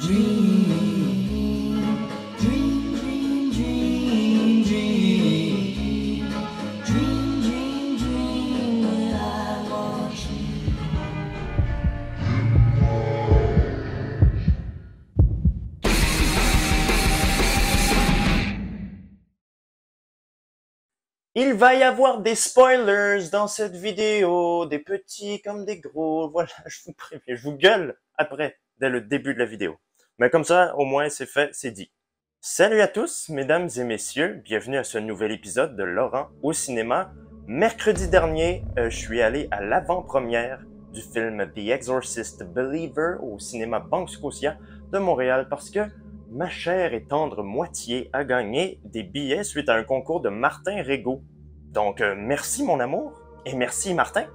Dream, dream, dream, dream, dream. Dream, dream, dream that I want you. Il va y avoir des spoilers dans cette vidéo, des petits comme des gros, voilà, je vous préviens, je vous gueule après, dès le début de la vidéo. Mais comme ça, au moins c'est fait, c'est dit. Salut à tous, mesdames et messieurs, bienvenue à ce nouvel épisode de Laurent au cinéma. Mercredi dernier, je suis allé à l'avant-première du film The Exorcist Believer au cinéma Banque Scotia de Montréal parce que ma chère et tendre moitié a gagné des billets suite à un concours de Martin Régaud. Donc, merci mon amour et merci Martin.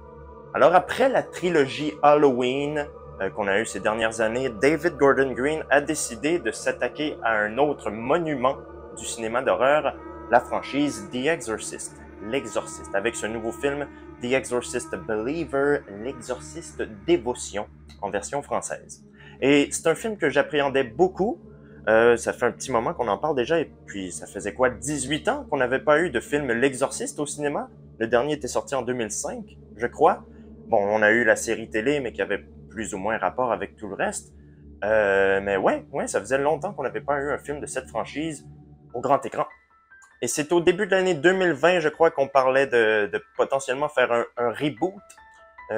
Alors, après la trilogie Halloween qu'on a eue ces dernières années, David Gordon Green a décidé de s'attaquer à un autre monument du cinéma d'horreur, la franchise The Exorcist, l'Exorciste, avec ce nouveau film The Exorcist Believer, l'Exorciste Dévotion, en version française. Et c'est un film que j'appréhendais beaucoup. Ça fait un petit moment qu'on en parle déjà, et puis ça faisait quoi, 18 ans qu'on n'avait pas eu de film L'Exorciste au cinéma? Le dernier était sorti en 2005, je crois. Bon, on a eu la série télé, mais qui avait plus ou moins rapport avec tout le reste. Mais ouais, ça faisait longtemps qu'on n'avait pas eu un film de cette franchise au grand écran. Et c'est au début de l'année 2020, je crois, qu'on parlait de potentiellement faire un reboot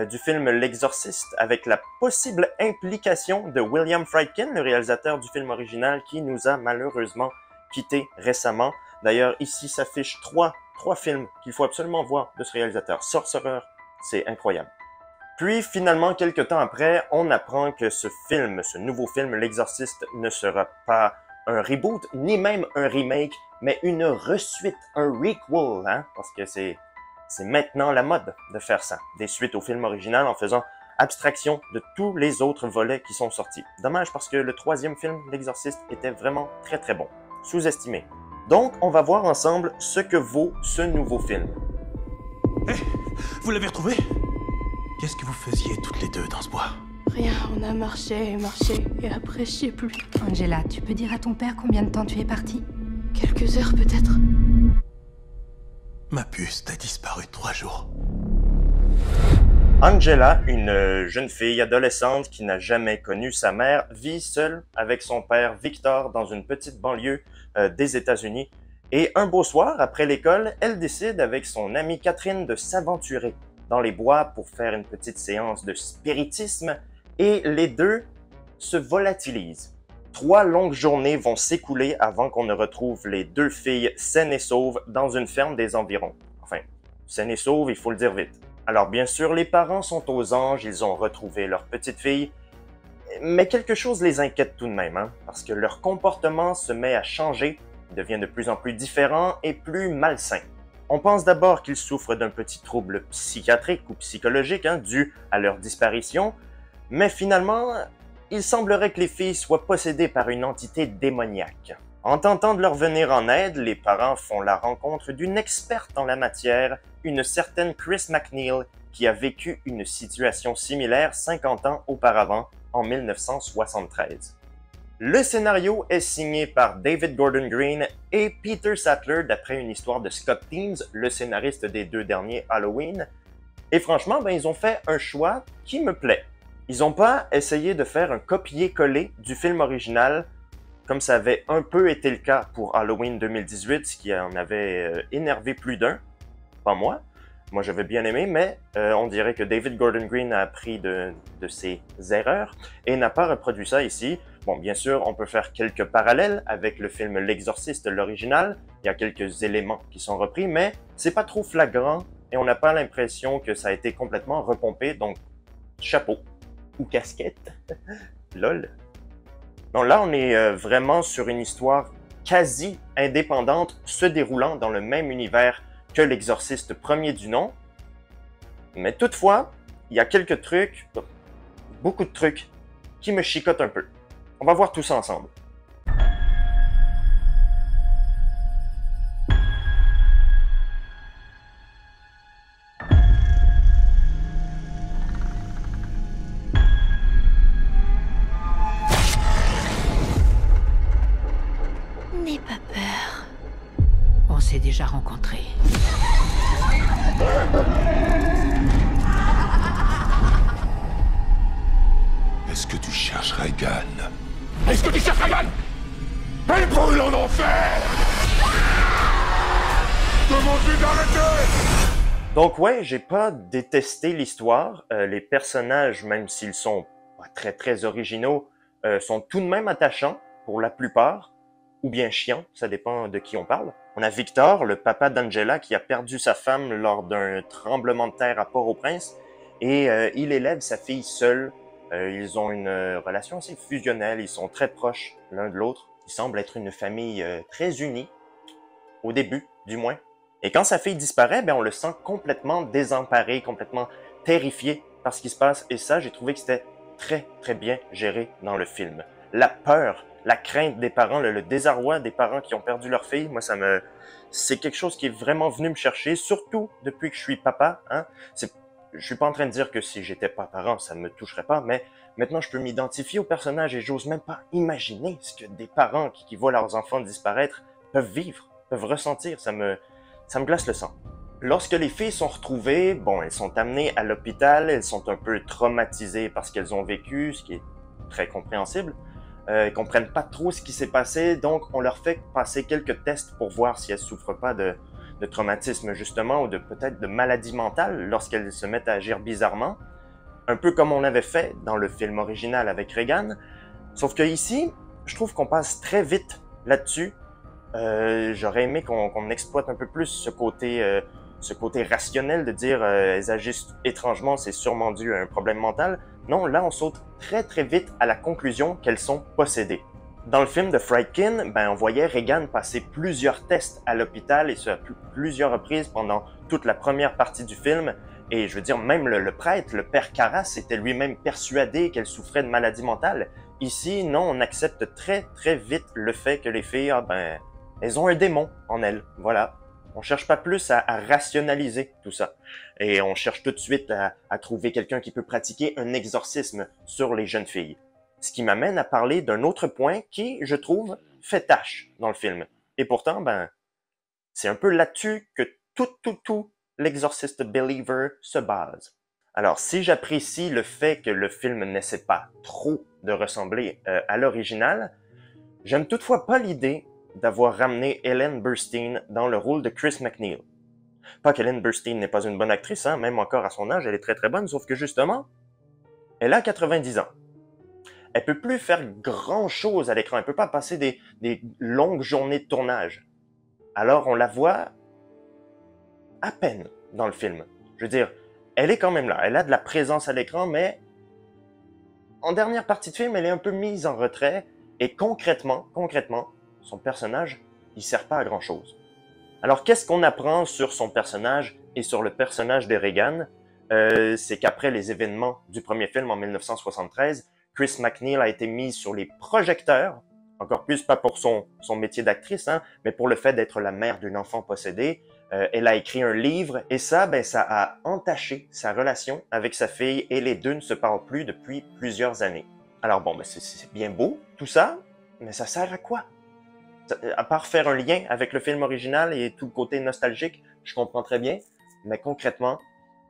du film L'Exorciste, avec la possible implication de William Friedkin, le réalisateur du film original, qui nous a malheureusement quittés récemment. D'ailleurs, ici s'affichent trois films qu'il faut absolument voir de ce réalisateur. Sorcerer, c'est incroyable. Puis finalement, quelques temps après, on apprend que ce nouveau film, L'Exorciste, ne sera pas un reboot, ni même un remake, mais une resuite, un requel, hein, parce que c'est maintenant la mode de faire ça, des suites au film original en faisant abstraction de tous les autres volets qui sont sortis. Dommage parce que le troisième film, L'Exorciste, était vraiment très très bon, sous-estimé. Donc, on va voir ensemble ce que vaut ce nouveau film. Hé, vous l'avez retrouvé? Qu'est-ce que vous faisiez toutes les deux dans ce bois? Rien, on a marché, et après je sais plus. Angela, tu peux dire à ton père combien de temps tu es partie? Quelques heures peut-être. Ma puce a disparu 3 jours. Angela, une jeune fille adolescente qui n'a jamais connu sa mère, vit seule avec son père Victor dans une petite banlieue des États-Unis. Et un beau soir, après l'école, elle décide avec son amie Catherine de s'aventurer dans les bois pour faire une petite séance de spiritisme et les deux se volatilisent. 3 longues journées vont s'écouler avant qu'on ne retrouve les 2 filles saines et sauves dans une ferme des environs. Enfin, saines et sauves, il faut le dire vite. Alors bien sûr, les parents sont aux anges, ils ont retrouvé leur petite fille, mais quelque chose les inquiète tout de même, hein, parce que leur comportement se met à changer, il devient de plus en plus différent et plus malsain. On pense d'abord qu'ils souffrent d'un petit trouble psychiatrique ou psychologique dû à leur disparition, mais finalement, il semblerait que les filles soient possédées par une entité démoniaque. En tentant de leur venir en aide, les parents font la rencontre d'une experte en la matière, une certaine Chris MacNeil, qui a vécu une situation similaire 50 ans auparavant, en 1973. Le scénario est signé par David Gordon Green et Peter Sattler d'après une histoire de Scott Teems, le scénariste des 2 derniers Halloween. Et franchement, ils ont fait un choix qui me plaît. Ils n'ont pas essayé de faire un copier-coller du film original, comme ça avait un peu été le cas pour Halloween 2018, ce qui en avait énervé plus d'un. Pas moi. Moi, j'avais bien aimé, mais on dirait que David Gordon Green a appris de ses erreurs et n'a pas reproduit ça ici. Bon, bien sûr, on peut faire quelques parallèles avec le film L'Exorciste, l'original. Il y a quelques éléments qui sont repris, mais c'est pas trop flagrant et on n'a pas l'impression que ça a été complètement repompé, donc chapeau. Ou casquette. Lol. Donc là, on est vraiment sur une histoire quasi indépendante se déroulant dans le même univers que l'Exorciste premier du nom. Mais toutefois, il y a quelques trucs, beaucoup de trucs, qui me chicotent un peu. On va voir tout ça ensemble. Regan. Est-ce que tu cherches Regan? Elle brûle en enfer! Demande-lui d'arrêter! Donc ouais, j'ai pas détesté l'histoire. Les personnages, même s'ils sont pas très très originaux, sont tout de même attachants pour la plupart, ou bien chiants, ça dépend de qui on parle. On a Victor, le papa d'Angela, qui a perdu sa femme lors d'un tremblement de terre à Port-au-Prince, et il élève sa fille seule. Ils ont une relation assez fusionnelle, ils sont très proches l'un de l'autre. Ils semblent être une famille très unie, au début du moins. Et quand sa fille disparaît, ben on le sent complètement désemparé, complètement terrifié par ce qui se passe. Et ça, j'ai trouvé que c'était très très bien géré dans le film. La peur, la crainte des parents, le désarroi des parents qui ont perdu leur fille, moi c'est quelque chose qui est vraiment venu me chercher, surtout depuis que je suis papa. Hein. Je suis pas en train de dire que si j'étais pas parent, ça me toucherait pas, mais maintenant je peux m'identifier au personnage et j'ose même pas imaginer ce que des parents qui voient leurs enfants disparaître peuvent vivre, peuvent ressentir. Ça me glace le sang. Lorsque les filles sont retrouvées, bon, elles sont amenées à l'hôpital, elles sont un peu traumatisées par ce qu'elles ont vécu, ce qui est très compréhensible. Elles comprennent pas trop ce qui s'est passé, donc on leur fait passer quelques tests pour voir si elles souffrent pas de traumatisme justement, ou peut-être de maladie mentale lorsqu'elles se mettent à agir bizarrement. Un peu comme on avait fait dans le film original avec Regan. Sauf que ici, je trouve qu'on passe très vite là-dessus. J'aurais aimé qu'on exploite un peu plus ce côté rationnel de dire elles agissent étrangement, c'est sûrement dû à un problème mental. Non, là on saute très très vite à la conclusion qu'elles sont possédées. Dans le film de Friedkin, ben on voyait Regan passer plusieurs tests à l'hôpital et ce à plusieurs reprises pendant toute la première partie du film. Et je veux dire, même le prêtre, le père Karras, était lui-même persuadé qu'elle souffrait de maladie mentale. Ici, non, on accepte très très vite le fait que les filles, elles ont un démon en elles, voilà. On cherche pas plus à rationaliser tout ça. Et on cherche tout de suite à trouver quelqu'un qui peut pratiquer un exorcisme sur les jeunes filles. Ce qui m'amène à parler d'un autre point qui, je trouve, fait tâche dans le film. Et pourtant, c'est un peu là-dessus que tout l'Exorcist Believer se base. Alors, si j'apprécie le fait que le film n'essaie pas trop de ressembler à l'original, j'aime toutefois pas l'idée d'avoir ramené Ellen Burstyn dans le rôle de Chris MacNeil. Pas qu'Ellen Burstyn n'est pas une bonne actrice, hein, même encore à son âge, elle est très très bonne, sauf que justement, elle a 90 ans. Elle peut plus faire grand-chose à l'écran, elle peut pas passer des longues journées de tournage. Alors on la voit à peine dans le film. Je veux dire, elle est quand même là, elle a de la présence à l'écran, mais en dernière partie de film, elle est un peu mise en retrait, et concrètement, son personnage, il sert pas à grand-chose. Alors, qu'est-ce qu'on apprend sur son personnage et sur le personnage de Regan? C'est qu'après les événements du premier film en 1973, Chris MacNeil a été mise sur les projecteurs, encore plus pas pour son métier d'actrice, hein, mais pour le fait d'être la mère d'une enfant possédée. Elle a écrit un livre et ça a entaché sa relation avec sa fille et les deux ne se parlent plus depuis plusieurs années. Alors bon, c'est bien beau, tout ça, mais ça sert à quoi? À part faire un lien avec le film original et tout le côté nostalgique, je comprends très bien, mais concrètement,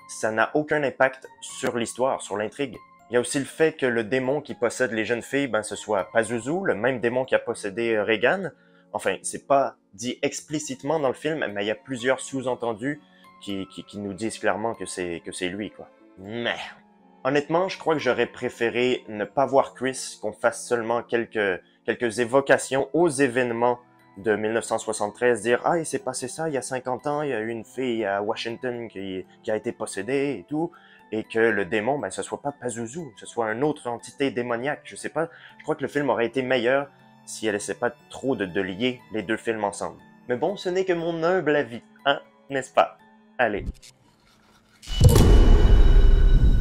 ça n'a aucun impact sur l'histoire, sur l'intrigue. Il y a aussi le fait que le démon qui possède les jeunes filles, ce soit Pazuzu, le même démon qui a possédé Regan. Enfin, c'est pas dit explicitement dans le film, mais il y a plusieurs sous-entendus qui nous disent clairement que c'est lui, quoi. Mais honnêtement, je crois que j'aurais préféré ne pas voir Chris, qu'on fasse seulement quelques évocations aux événements de 1973, dire « Ah, il s'est passé ça il y a 50 ans, il y a eu une fille à Washington qui a été possédée et tout », et que le démon, ce soit pas Pazuzu, ce soit une autre entité démoniaque, je sais pas. Je crois que le film aurait été meilleur si elle essaie pas trop de lier les deux films ensemble. Mais bon, ce n'est que mon humble avis, hein, n'est-ce pas? Allez.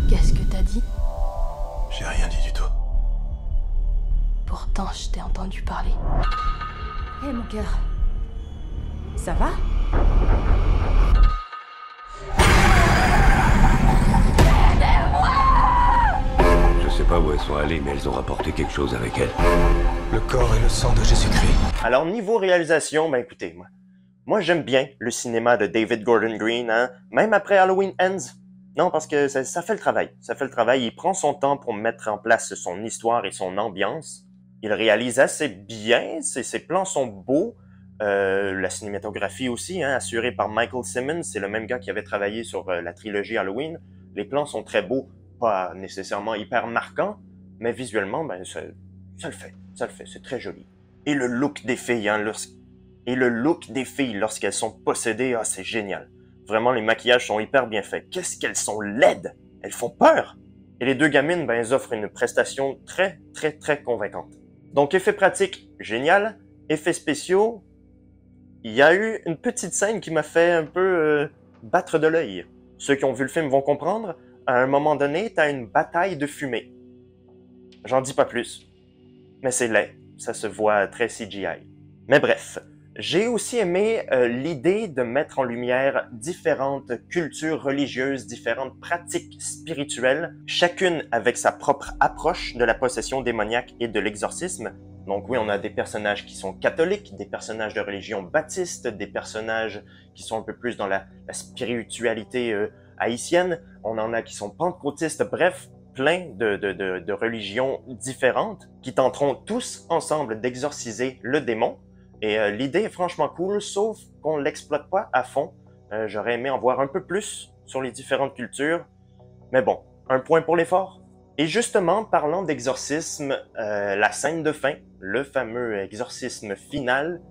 Qu'est-ce que t'as dit? J'ai rien dit du tout. Pourtant, je t'ai entendu parler. Hé, mon cœur. Ça va? Je sais pas où elles sont allées, mais elles ont rapporté quelque chose avec elles. Le corps et le sang de Jésus-Christ. Alors, niveau réalisation, écoutez, moi j'aime bien le cinéma de David Gordon Green, hein, même après Halloween Ends. Non, parce que ça fait le travail. Ça fait le travail. Il prend son temps pour mettre en place son histoire et son ambiance. Il réalise assez bien. Ses plans sont beaux. La cinématographie aussi, hein, assurée par Michael Simmons. C'est le même gars qui avait travaillé sur la trilogie Halloween. Les plans sont très beaux. Pas nécessairement hyper marquants, mais visuellement, ben, ça le fait. Ça le fait. C'est très joli. Et le look des filles, hein, lorsqu'elles sont possédées, ah, c'est génial. Vraiment, les maquillages sont hyper bien faits. Qu'est-ce qu'elles sont laides! Elles font peur! Et les deux gamines, ben, elles offrent une prestation très, très, très convaincante. Donc, effets pratiques, génial. Effets spéciaux, il y a eu une petite scène qui m'a fait un peu battre de l'œil. Ceux qui ont vu le film vont comprendre. À un moment donné, t'as une bataille de fumée. J'en dis pas plus. Mais c'est laid. Ça se voit très CGI. Mais bref. J'ai aussi aimé l'idée de mettre en lumière différentes cultures religieuses, différentes pratiques spirituelles, chacune avec sa propre approche de la possession démoniaque et de l'exorcisme. Donc oui, on a des personnages qui sont catholiques, des personnages de religion baptiste, des personnages qui sont un peu plus dans la spiritualité haïtienne, on en a qui sont pentecôtistes, bref, plein de religions différentes qui tenteront tous ensemble d'exorciser le démon. Et l'idée est franchement cool, sauf qu'on l'exploite pas à fond. J'aurais aimé en voir un peu plus sur les différentes cultures. Mais bon, un point pour l'effort. Et justement, parlant d'exorcisme, la scène de fin, le fameux exorcisme final.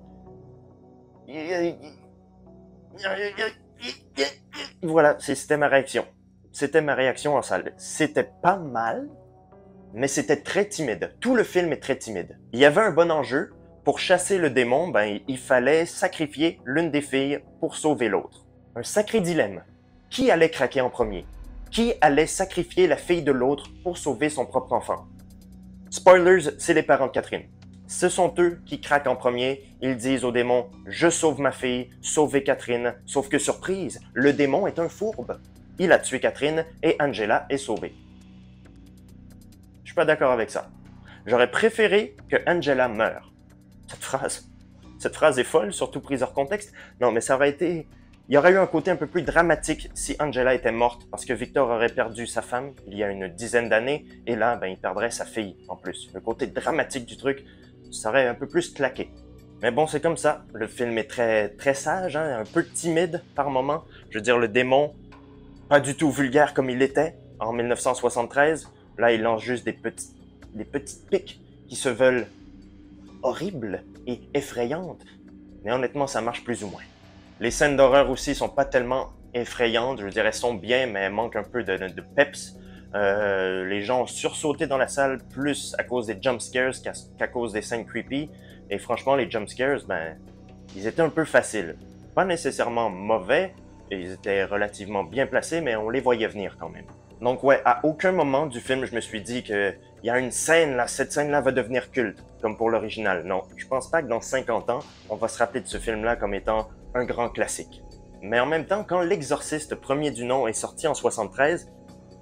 Voilà, c'était ma réaction. C'était ma réaction en salle. C'était pas mal, mais c'était très timide. Tout le film est très timide. Il y avait un bon enjeu. Pour chasser le démon, ben, il fallait sacrifier l'une des filles pour sauver l'autre. Un sacré dilemme. Qui allait craquer en premier? Qui allait sacrifier la fille de l'autre pour sauver son propre enfant? Spoilers, c'est les parents de Catherine. Ce sont eux qui craquent en premier. Ils disent au démon « Je sauve ma fille, sauvez Catherine ». Sauf que surprise, le démon est un fourbe. Il a tué Catherine et Angela est sauvée. Je suis pas d'accord avec ça. J'aurais préféré que Angela meure. Cette phrase est folle, surtout prise hors contexte. Non, mais ça aurait été... Il y aurait eu un côté un peu plus dramatique si Angela était morte, parce que Victor aurait perdu sa femme il y a une dizaine d'années, et là, ben, il perdrait sa fille en plus. Le côté dramatique du truc, ça aurait un peu plus claqué. Mais bon, c'est comme ça. Le film est très, très sage, hein, un peu timide par moment. Je veux dire, le démon, pas du tout vulgaire comme il était en 1973. Là, il lance juste des petites piques qui se veulent horribles et effrayantes. Mais honnêtement, ça marche plus ou moins. Les scènes d'horreur aussi sont pas tellement effrayantes. Je dirais, elles sont bien, mais elles manquent un peu de peps. Les gens ont sursauté dans la salle plus à cause des jump scares qu'à cause des scènes creepy. Et franchement, les jump scares, ben, ils étaient un peu faciles. Pas nécessairement mauvais, ils étaient relativement bien placés, mais on les voyait venir quand même. Donc ouais, à aucun moment du film, je me suis dit que il y a une scène là, cette scène-là va devenir culte, comme pour l'original. Non, je pense pas que dans 50 ans, on va se rappeler de ce film-là comme étant un grand classique. Mais en même temps, quand L'Exorciste premier du nom est sorti en 73,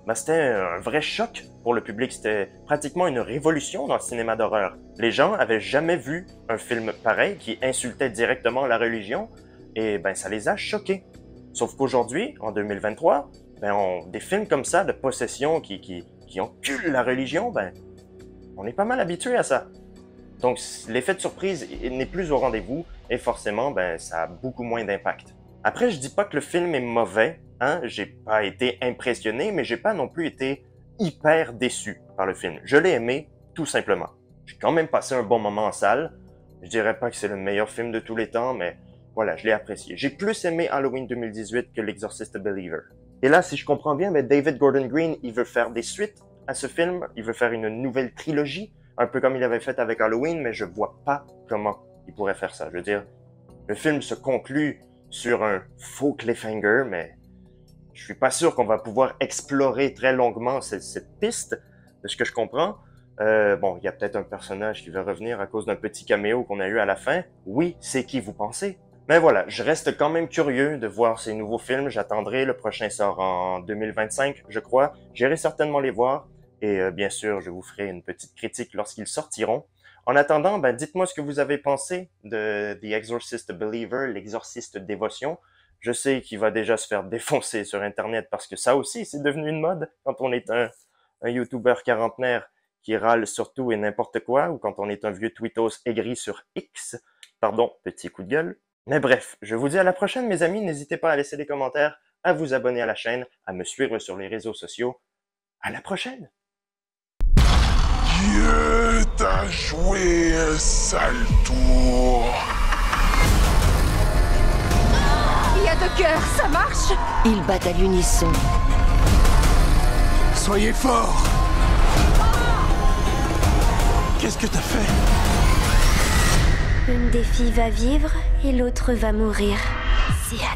ben c'était un vrai choc pour le public. C'était pratiquement une révolution dans le cinéma d'horreur. Les gens avaient jamais vu un film pareil qui insultait directement la religion, et ben ça les a choqués. Sauf qu'aujourd'hui, en 2023, ben des films comme ça, de possession qui enculent la religion, ben on est pas mal habitué à ça. Donc l'effet de surprise n'est plus au rendez-vous, et forcément, ben ça a beaucoup moins d'impact. Après, je dis pas que le film est mauvais, hein, j'ai pas été impressionné, mais j'ai pas non plus été hyper déçu par le film. Je l'ai aimé, tout simplement. J'ai quand même passé un bon moment en salle. Je dirais pas que c'est le meilleur film de tous les temps, mais voilà, je l'ai apprécié. J'ai plus aimé Halloween 2018 que L'Exorcist Believer. Et là, si je comprends bien, ben David Gordon Green, il veut faire des suites à ce film, il veut faire une nouvelle trilogie, un peu comme il avait fait avec Halloween, mais je vois pas comment il pourrait faire ça. Je veux dire, le film se conclut sur un faux cliffhanger, mais je suis pas sûr qu'on va pouvoir explorer très longuement cette piste, de ce que je comprends. Bon, il y a peut-être un personnage qui va revenir à cause d'un petit caméo qu'on a eu à la fin. Oui, c'est qui vous pensez? Mais voilà, je reste quand même curieux de voir ces nouveaux films. J'attendrai, le prochain sort en 2025, je crois. J'irai certainement les voir. Et bien sûr, je vous ferai une petite critique lorsqu'ils sortiront. En attendant, ben, dites-moi ce que vous avez pensé de The Exorcist Believer, l'Exorciste Dévotion. Je sais qu'il va déjà se faire défoncer sur Internet parce que ça aussi, c'est devenu une mode quand on est un YouTuber quarantenaire qui râle sur tout et n'importe quoi, ou quand on est un vieux tweetos aigri sur X. Pardon, petit coup de gueule. Mais bref, je vous dis à la prochaine, mes amis. N'hésitez pas à laisser des commentaires, à vous abonner à la chaîne, à me suivre sur les réseaux sociaux. À la prochaine! Dieu t'a joué un sale tour. Il y a 2 cœurs, ça marche? Ils battent à l'unisson. Soyez forts. Qu'est-ce que t'as fait? Une des filles va vivre et l'autre va mourir. C'est à